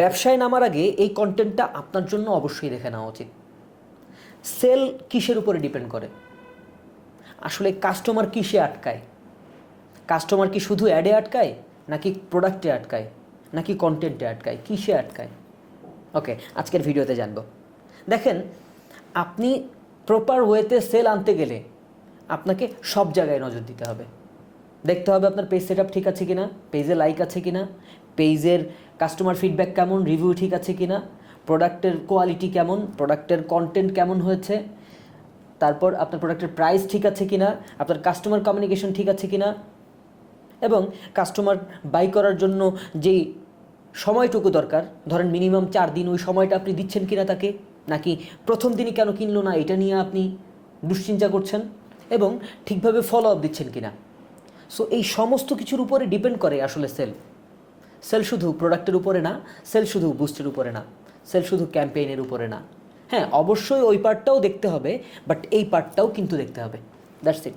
ব্যবসায় নামার আগে এই কন্টেন্টটা আপনার জন্য অবশ্যই দেখে নেওয়া উচিত। সেল কিসের উপরে ডিপেন্ড করে? আসলে কাস্টমার কিসে আটকায়? কাস্টমার কি শুধু অ্যাডে আটকায়, নাকি প্রোডাক্টে আটকায়, নাকি কন্টেন্টে আটকায়, কিসে আটকায়? ওকে, আজকের ভিডিওতে জানবো। দেখেন, আপনি প্রপার ওয়েতে সেল আনতে গেলে আপনাকে সব জায়গায় নজর দিতে হবে। দেখতে হবে আপনার পেজ সেট আপ ঠিক আছে কিনা, পেজে লাইক আছে কিনা, পেজের কাস্টমার ফিডব্যাক কেমন, রিভিউ ঠিক আছে কিনা, প্রোডাক্টের কোয়ালিটি কেমন, প্রোডাক্টের কন্টেন্ট কেমন হয়েছে, তারপর আপনার প্রোডাক্টের প্রাইস ঠিক আছে কিনা, আপনার কাস্টমার কমিউনিকেশন ঠিক আছে কিনা, এবং কাস্টমার বাই করার জন্য যেই সময়টুকু দরকার, ধরেন মিনিমাম 4 দিন, ওই সময়টা আপনি দিচ্ছেন কিনা তাকে, নাকি প্রথম দিনই কেন কিনলো না এটা নিয়ে আপনি দুশ্চিন্তা করছেন, এবং ঠিকভাবে ফলো আপ দিচ্ছেন কিনা। সো এই সমস্ত কিছুর উপরে ডিপেন্ড করে আসলে সেল শুধু প্রোডাক্টের উপরে না, সেল শুধু বুস্টের উপরে না, সেল শুধু ক্যাম্পেইনের উপরে না। হ্যাঁ, অবশ্যই ওই পার্টটাও দেখতে হবে, বাট এই পার্টটাও কিন্তু দেখতে হবে। That's it.